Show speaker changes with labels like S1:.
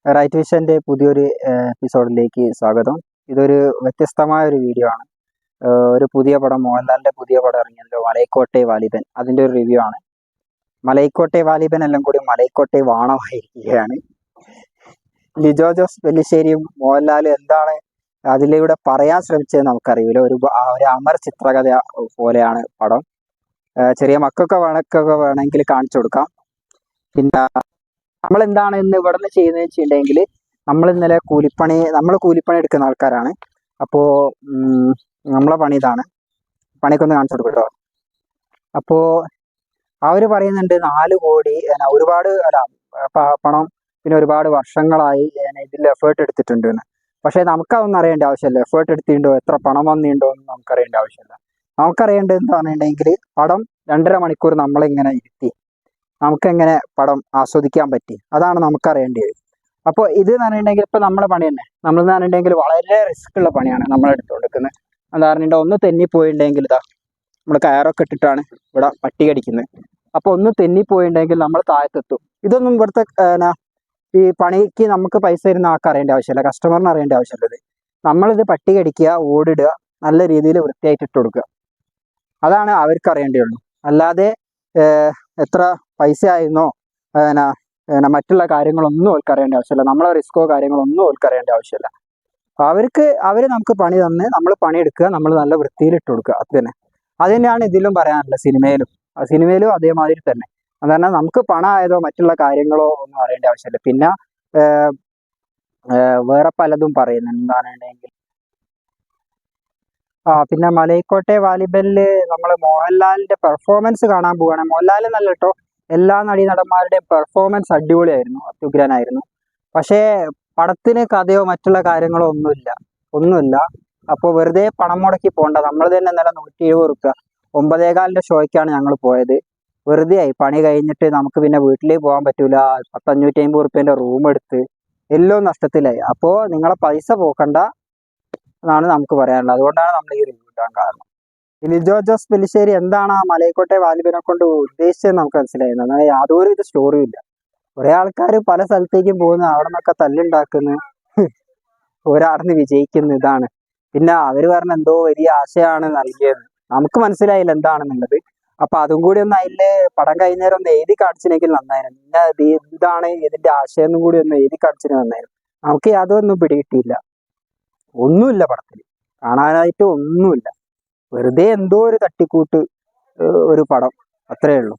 S1: Right വിഷൻ്റെ പുതിയൊരു എപ്പിസോഡിലേക്ക് സ്വാഗതം. ഇതൊരു വ്യത്യസ്തമായ ഒരു വീഡിയോ ആണ്. ഒരു പുതിയ പടം, മോഹൻലാലിൻ്റെ പുതിയ പടം ഇറങ്ങിയല്ലോ, മലൈക്കോട്ടെ വാലിബൻ. അതിൻ്റെ ഒരു റിവ്യൂ ആണ്. മലൈക്കോട്ടെ വാലിബൻ എല്ലാം കൂടി മലൈക്കോട്ടെ വാണമായിരിക്കുകയാണ്. ലിജോ ജോസ് പെല്ലിശ്ശേരിയും മോഹൻലാലും എന്താണ് അതിലൂടെ പറയാൻ ശ്രമിച്ചത് നമുക്കറിയില്ല. ഒരു അമർ ചിത്രകഥ പോലെയാണ് പടം. ചെറിയ മക്കൾക്കൊക്കെ വേണമെങ്കിൽ കാണിച്ചു കൊടുക്കാം. പിന്നെ നമ്മൾ എന്താണ് ഇന്ന് ഇവിടെ നിന്ന് ചെയ്യുന്നത് വെച്ചിട്ടുണ്ടെങ്കിൽ, നമ്മൾ ഇന്നലെ നമ്മൾ കൂലിപ്പണി എടുക്കുന്ന ആൾക്കാരാണ്. അപ്പോൾ നമ്മളെ പണി ഇതാണ്. പണിയൊക്കെ ഒന്ന് കാണിച്ചു കൊടുക്കും കേട്ടോ. അപ്പോൾ അവർ പറയുന്നുണ്ട് 4 കോടി ഒരുപാട് പണം, പിന്നെ ഒരുപാട് വർഷങ്ങളായി ഇതിൽ എഫേർട്ട് എടുത്തിട്ടുണ്ട് എന്ന്. പക്ഷേ നമുക്കതൊന്നും അറിയേണ്ട ആവശ്യമില്ല. എഫേർട്ട് എടുത്തിട്ടുണ്ടോ, എത്ര പണം വന്നിട്ടുണ്ടോ എന്ന് നമുക്കറിയേണ്ട ആവശ്യമില്ല. നമുക്കറിയേണ്ടത് എന്താ പറഞ്ഞിട്ടുണ്ടെങ്കിൽ, പടം 2.5 മണിക്കൂർ നമ്മളിങ്ങനെ ഇരുത്തി നമുക്കെങ്ങനെ പടം ആസ്വദിക്കാൻ പറ്റി, അതാണ് നമുക്കറിയേണ്ടത്. അപ്പോൾ ഇത് എന്ന് പറഞ്ഞിട്ടുണ്ടെങ്കിൽ ഇപ്പോൾ നമ്മുടെ പണി തന്നെ. നമ്മളെന്ന് പറഞ്ഞിട്ടുണ്ടെങ്കിൽ വളരെ റിസ്ക് ഉള്ള പണിയാണ് നമ്മളെടുത്തുകൊടുക്കുന്നത്. എന്താ പറഞ്ഞിട്ടുണ്ടെങ്കിൽ ഒന്ന് തെന്നിപ്പോയിട്ടുണ്ടെങ്കിൽ ഇതാ നമ്മൾ കയറൊക്കെ ഇട്ടിട്ടാണ് ഇവിടെ പട്ടി കടിക്കുന്നത്. അപ്പോൾ ഒന്ന് തെന്നിപ്പോയിട്ടുണ്ടെങ്കിൽ നമ്മൾ താഴത്തെത്തും. ഇതൊന്നും ഇവിടുത്തെ ഈ പണിക്ക് നമുക്ക് പൈസ തരുന്ന ആൾക്ക് അറിയേണ്ട ആവശ്യമില്ല, കസ്റ്റമറിന് അറിയേണ്ട ആവശ്യമില്ല. നമ്മളിത് പട്ടി കടിക്കുക, ഓടിടുക, നല്ല രീതിയിൽ വൃത്തിയായിട്ട് ഇട്ട് കൊടുക്കുക, അതാണ് അവർക്ക് അറിയേണ്ടതുള്ളൂ. അല്ലാതെ എത്ര പൈസ ആയിരുന്നോ മറ്റുള്ള കാര്യങ്ങളൊന്നും അവർക്ക് അറിയേണ്ട ആവശ്യമില്ല. നമ്മളെ റിസ്കോ കാര്യങ്ങളൊന്നും അവർക്ക് അറിയേണ്ട ആവശ്യമില്ല. അവർ നമുക്ക് പണി തന്ന് നമ്മൾ പണിയെടുക്കുക, നമ്മൾ നല്ല വൃത്തിയിൽ ഇട്ട് കൊടുക്കുക. അത് തന്നെയാണ് ഇതിലും പറയാനുള്ളത്. സിനിമയിലും അതേമാതിരി തന്നെ. അതാണ് നമുക്ക് പണമായതോ മറ്റുള്ള കാര്യങ്ങളോ ഒന്നും അറിയേണ്ട ആവശ്യമില്ല. പിന്നെ വേറെ പലതും പറയുന്നുണ്ട്. എന്താണെന്നുണ്ടെങ്കിൽ പിന്നെ മലൈക്കോട്ടെ വാലിബനില് നമ്മൾ മോഹൻലാലിന്റെ പെർഫോമൻസ് കാണാൻ പോവുകയാണ്. മോഹൻലാൽ എന്നല്ല കേട്ടോ, എല്ലാ നടന്മാരുടെയും പെർഫോമൻസ് അടിപൊളിയായിരുന്നു, അത്യുഗ്രനായിരുന്നു. പക്ഷേ പടത്തിന് കഥയോ മറ്റുള്ള കാര്യങ്ങളോ ഒന്നുമില്ല. അപ്പോൾ വെറുതെ പണം മുടക്കി പോകണ്ട. നമ്മൾ തന്നെ ഇന്നലെ 170 റുപ്യ 9:15 ഷോയ്ക്കാണ് ഞങ്ങൾ പോയത്. വെറുതെ ആയി. പണി കഴിഞ്ഞിട്ട് നമുക്ക് പിന്നെ വീട്ടിലേക്ക് പോകാൻ പറ്റൂല. 550 റുപ്യേൻ്റെ റൂം എടുത്ത് എല്ലാം നഷ്ടത്തിലായി. അപ്പോൾ നിങ്ങളെ പൈസ പോക്കണ്ട എന്നാണ് നമുക്ക് പറയാനുള്ളത്. അതുകൊണ്ടാണ് നമ്മൾ ഈ റിവ്യൂ ഇടാൻ കാരണം. ലിജോ ജോസ് പെല്ലിശ്ശേരി എന്താണ് ആ മലൈക്കോട്ടെ വാലിബനെ കൊണ്ട് ഉദ്ദേശിച്ചത് നമുക്ക് മനസ്സിലായിരുന്നു. എന്നാൽ യാതൊരു ഇത് സ്റ്റോറിയും ഇല്ല. കുറേ ആൾക്കാർ പല സ്ഥലത്തേക്കും പോകുന്നു, അവിടെ നിന്നൊക്കെ തല്ലുണ്ടാക്കുന്നു, ഒരാടുന്ന് വിജയിക്കുന്നു, ഇതാണ്. പിന്നെ അവർ പറഞ്ഞ എന്തോ വലിയ ആശയമാണ് നൽകിയത്. നമുക്ക് മനസ്സിലായില്ല എന്താണെന്നുള്ളത്. അപ്പൊ അതും കൂടി ഒന്ന് അതില് പടം കഴിഞ്ഞേരം ഒന്ന് എഴുതി കാണിച്ചില്ലെങ്കിൽ നന്നായിരുന്നു. പിന്നെ ഇതാണ് ഇതിന്റെ ആശയം എന്നും കൂടി ഒന്ന് എഴുതി കാണിച്ചിട്ട് നന്നായിരുന്നു. നമുക്ക് യാതൊന്നും പിടികിട്ടിയില്ല. ഒന്നുമില്ല പടത്തിൽ കാണാനായിട്ട്, ഒന്നുമില്ല. വെറുതെ എന്തോ ഒരു തട്ടിക്കൂട്ട് ഒരു പടം, അത്രേ ഉള്ളൂ.